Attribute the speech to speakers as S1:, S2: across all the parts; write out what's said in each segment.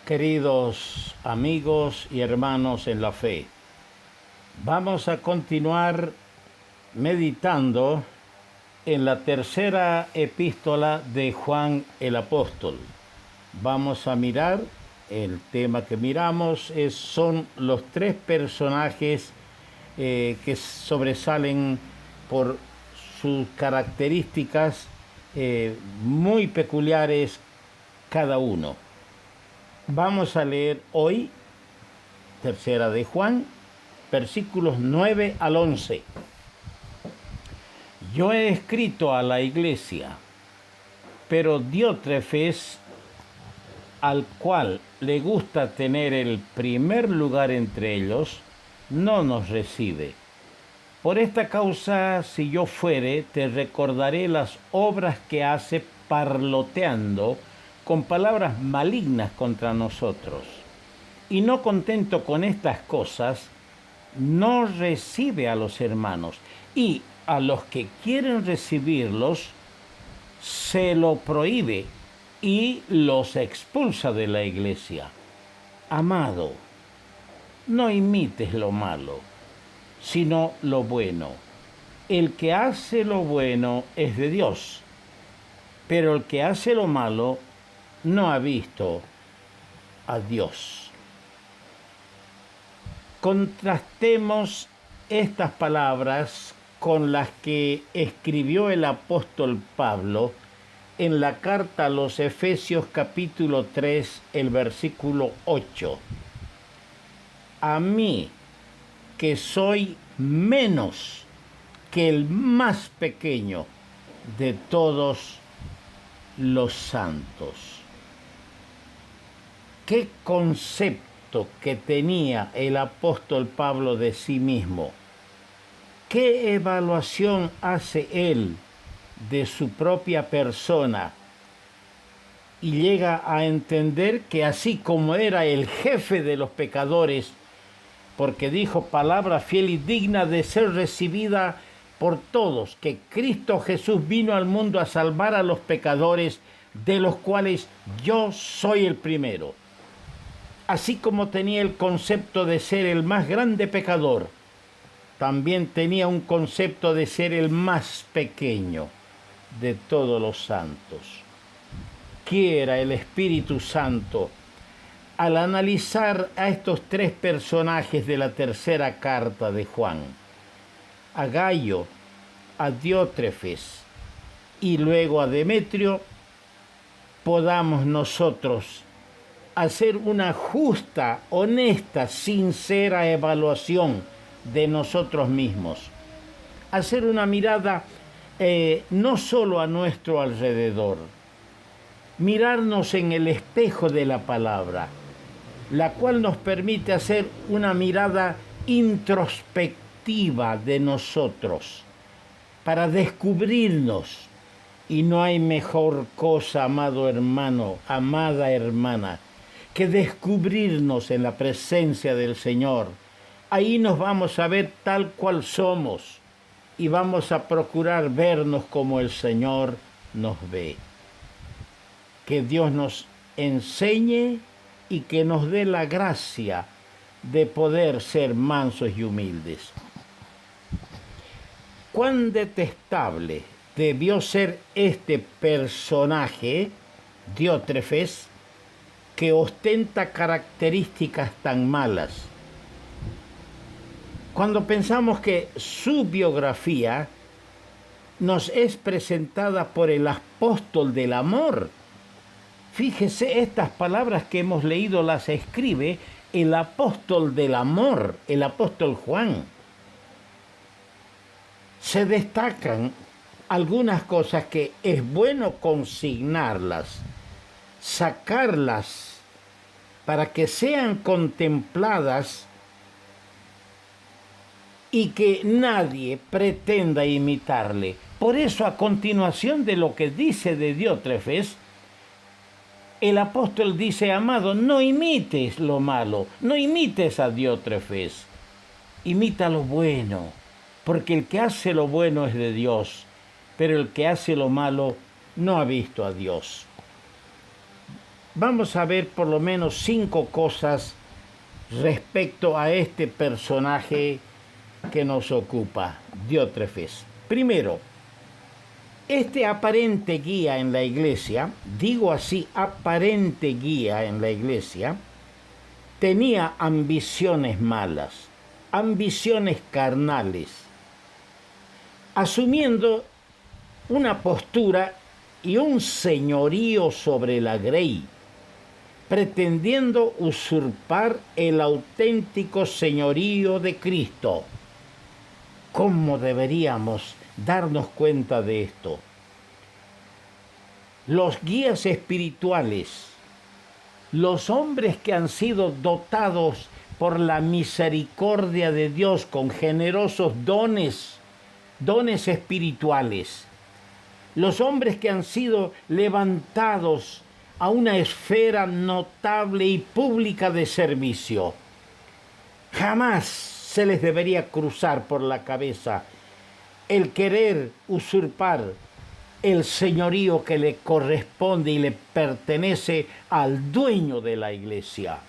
S1: Queridos amigos y hermanos en la fe, vamos a continuar meditando en la tercera epístola de Juan el Apóstol. Vamos a mirar, el tema que miramos son los tres personajes que sobresalen por sus características muy peculiares cada uno. Vamos a leer hoy, tercera de Juan, versículos 9 al 11. Yo he escrito a la iglesia, pero Diótrefes, al cual le gusta tener el primer lugar entre ellos, no nos recibe. Por esta causa, si yo fuere, te recordaré las obras que hace parloteando con palabras malignas contra nosotros. Y no contento con estas cosas, no recibe a los hermanos, y a los que quieren recibirlos se lo prohíbe y los expulsa de la iglesia. Amado, no imites lo malo, sino lo bueno. El que hace lo bueno es de Dios, pero el que hace lo malo no ha visto a Dios. Contrastemos estas palabras con las que escribió el apóstol Pablo en la carta a los Efesios capítulo 3, el versículo 8. A mí, que soy menos que el más pequeño de todos los santos. ¿Qué concepto que tenía el apóstol Pablo de sí mismo? ¿Qué evaluación hace él de su propia persona? Y llega a entender que así como era el jefe de los pecadores, porque dijo palabra fiel y digna de ser recibida por todos, que Cristo Jesús vino al mundo a salvar a los pecadores, de los cuales yo soy el primero. Así como tenía el concepto de ser el más grande pecador, también tenía un concepto de ser el más pequeño de todos los santos. Quiera el Espíritu Santo, al analizar a estos tres personajes de la tercera carta de Juan, a Gayo, a Diótrefes y luego a Demetrio, podamos nosotros hacer una justa, honesta, sincera evaluación de nosotros mismos. Hacer una mirada no solo a nuestro alrededor, mirarnos en el espejo de la palabra, la cual nos permite hacer una mirada introspectiva de nosotros para descubrirnos. Y no hay mejor cosa, amado hermano, amada hermana, que descubrirnos en la presencia del Señor. Ahí nos vamos a ver tal cual somos y vamos a procurar vernos como el Señor nos ve. Que Dios nos enseñe y que nos dé la gracia de poder ser mansos y humildes. Cuán detestable debió ser este personaje, Diótrefes, que ostenta características tan malas. Cuando pensamos que su biografía nos es presentada por el apóstol del amor, fíjese, estas palabras que hemos leído las escribe el apóstol del amor, el apóstol Juan. Se destacan algunas cosas que es bueno consignarlas, sacarlas para que sean contempladas y que nadie pretenda imitarle. Por eso, a continuación de lo que dice de Diótrefes, el apóstol dice: amado, no imites lo malo, no imites a Diótrefes, imita lo bueno, porque el que hace lo bueno es de Dios, pero el que hace lo malo no ha visto a Dios. vamos a ver por lo menos 5 cosas respecto a este personaje que nos ocupa, Diótrefes. Primero, este aparente guía en la iglesia, digo así, aparente guía en la iglesia, tenía ambiciones malas, ambiciones carnales, asumiendo una postura y un señorío sobre la grey, pretendiendo usurpar el auténtico señorío de Cristo. ¿Cómo deberíamos darnos cuenta de esto? Los guías espirituales, los hombres que han sido dotados por la misericordia de Dios con generosos dones espirituales, los hombres que han sido levantados a una esfera notable y pública de servicio, jamás se les debería cruzar por la cabeza el querer usurpar el señorío que le corresponde y le pertenece al dueño de la iglesia.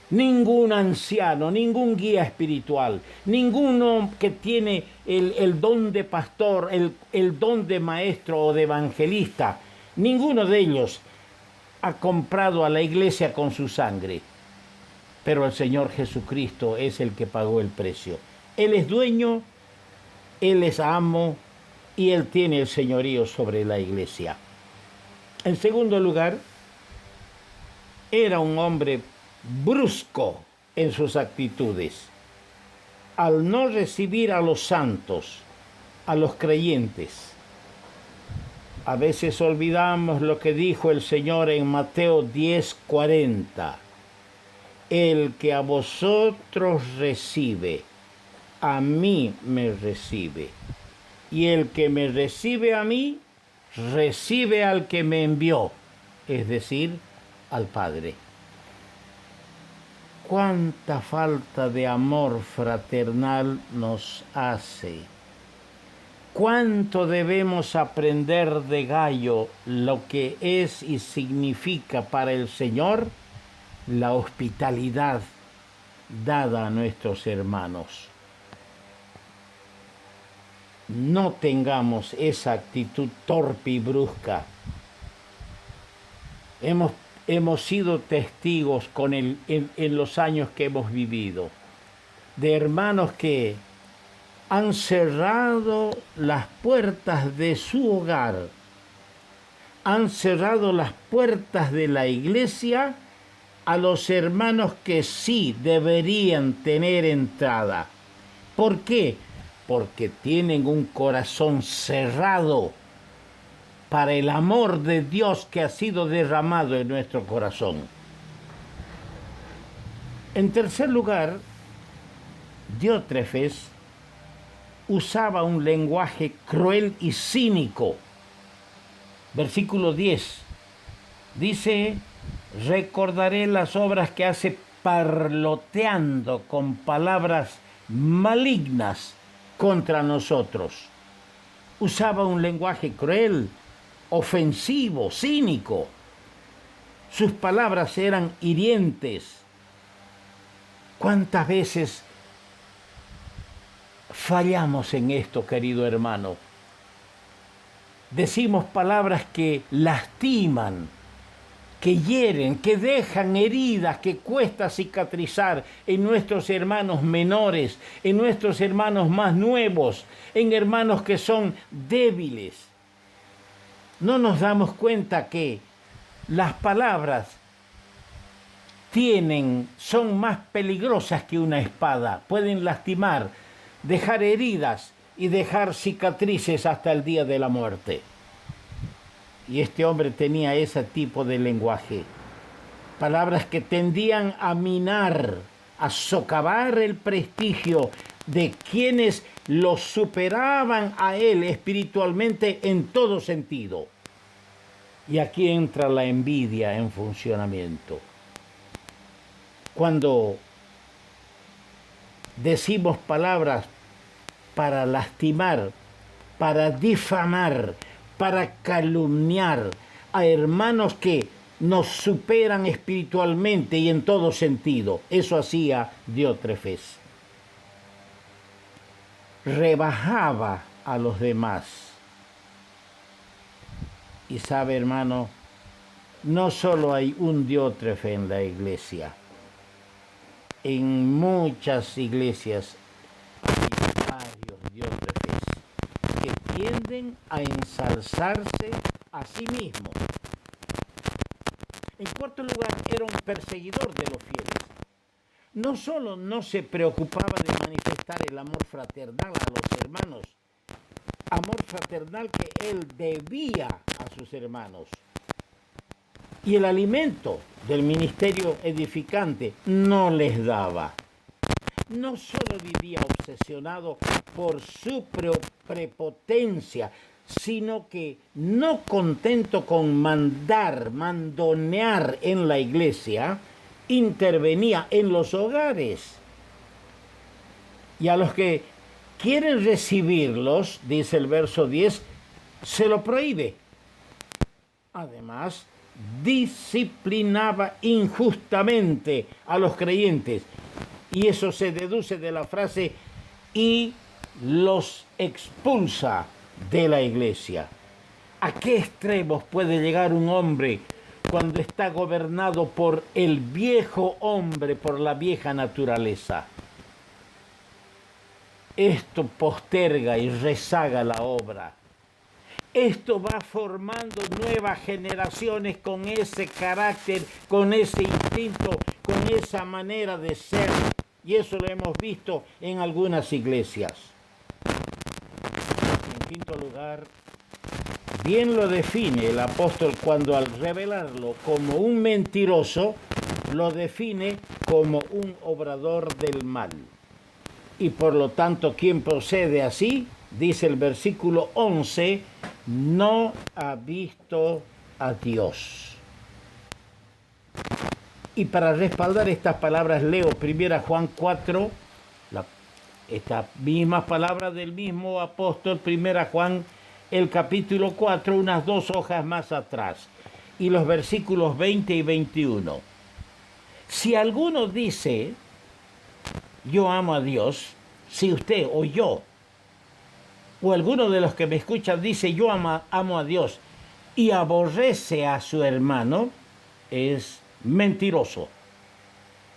S1: Ningún anciano, ningún guía espiritual, ninguno que tiene el don de pastor, el don de maestro o de evangelista, ninguno de ellos ha comprado a la iglesia con su sangre. Pero el Señor Jesucristo es el que pagó el precio. Él es dueño, Él es amo y Él tiene el señorío sobre la iglesia. En segundo lugar, era un hombre brusco en sus actitudes. Al no recibir a los santos, a los creyentes, a veces olvidamos lo que dijo el Señor en Mateo 10:40. El que a vosotros recibe, a mí me recibe. Y el que me recibe a mí, recibe al que me envió, es decir, al Padre. Cuánta falta de amor fraternal nos hace. Cuánto debemos aprender de Gallo lo que es y significa para el Señor la hospitalidad dada a nuestros hermanos. No tengamos esa actitud torpe y brusca. Hemos sido testigos en los años que hemos vivido de hermanos que han cerrado las puertas de su hogar, han cerrado las puertas de la iglesia a los hermanos que sí deberían tener entrada. ¿Por qué? Porque tienen un corazón cerrado para el amor de Dios que ha sido derramado en nuestro corazón. En tercer lugar, Diótrefes usaba un lenguaje cruel y cínico. Versículo 10 dice: recordaré las obras que hace parloteando con palabras malignas contra nosotros. Usaba un lenguaje cruel, ofensivo, cínico. Sus palabras eran hirientes. ¿Cuántas veces fallamos en esto, querido hermano? Decimos palabras que lastiman, que hieren, que dejan heridas, que cuesta cicatrizar en nuestros hermanos menores, en nuestros hermanos más nuevos, en hermanos que son débiles. No nos damos cuenta que las palabras son más peligrosas que una espada. Pueden lastimar, dejar heridas y dejar cicatrices hasta el día de la muerte. Y este hombre tenía ese tipo de lenguaje. Palabras que tendían a minar, a socavar el prestigio de quienes lo superaban a él espiritualmente en todo sentido. Y aquí entra la envidia en funcionamiento. Cuando decimos palabras para lastimar, para difamar, para calumniar a hermanos que nos superan espiritualmente y en todo sentido. Eso hacía Diótrefes. Rebajaba a los demás. Y sabe, hermano, no solo hay un Diótrefe en la iglesia. En muchas iglesias hay varios Diótrefes que tienden a ensalzarse a sí mismos. En cuarto lugar, era un perseguidor de los fieles. No solo no se preocupaba de manifestar el amor fraternal a los hermanos, amor fraternal que él debía a sus hermanos. Y el alimento del ministerio edificante no les daba. No solo vivía obsesionado por su prepotencia, sino que no contento con mandonear en la iglesia, intervenía en los hogares. Y a los que quieren recibirlos, dice el verso 10, se lo prohíbe. Además, disciplinaba injustamente a los creyentes. Y eso se deduce de la frase, y los expulsa de la iglesia. ¿A qué extremos puede llegar un hombre cuando está gobernado por el viejo hombre, por la vieja naturaleza? Esto posterga y rezaga la obra. Esto va formando nuevas generaciones con ese carácter, con ese instinto, con esa manera de ser. Y eso lo hemos visto en algunas iglesias. En quinto lugar, bien lo define el apóstol cuando al revelarlo como un mentiroso, lo define como un obrador del mal. Y por lo tanto, quien procede así, dice el versículo 11, no ha visto a Dios. Y para respaldar estas palabras leo 1 Juan 4, estas mismas palabras del mismo apóstol, 1 Juan, el capítulo 4, unas 2 hojas más atrás, y los versículos 20 y 21. Si alguno dice, yo amo a Dios, si usted o yo, o alguno de los que me escuchan dice, yo amo a Dios, y aborrece a su hermano, es mentiroso.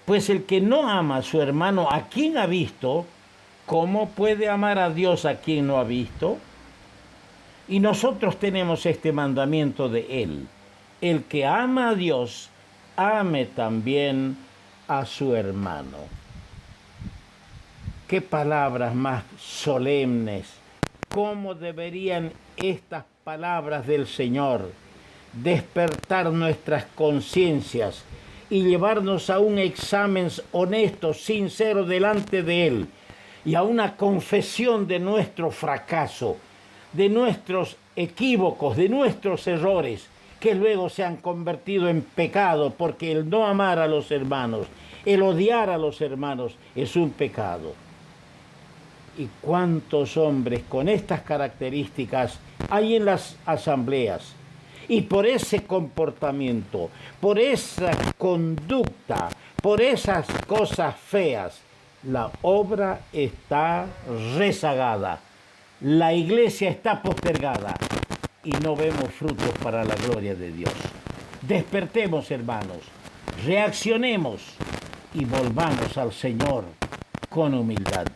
S1: Pues el que no ama a su hermano, a quien ha visto, ¿cómo puede amar a Dios a quien no ha visto? Y nosotros tenemos este mandamiento de Él. El que ama a Dios, ame también a su hermano. Qué palabras más solemnes. ¿Cómo deberían estas palabras del Señor despertar nuestras conciencias y llevarnos a un examen honesto, sincero delante de Él y a una confesión de nuestro fracaso, de nuestros equívocos, de nuestros errores, que luego se han convertido en pecado, porque el no amar a los hermanos, el odiar a los hermanos es un pecado. ¿Y cuántos hombres con estas características hay en las asambleas? Y por ese comportamiento, por esa conducta, por esas cosas feas, la obra está rezagada, la iglesia está postergada y no vemos frutos para la gloria de Dios. Despertemos, hermanos, reaccionemos y volvamos al Señor con humildad.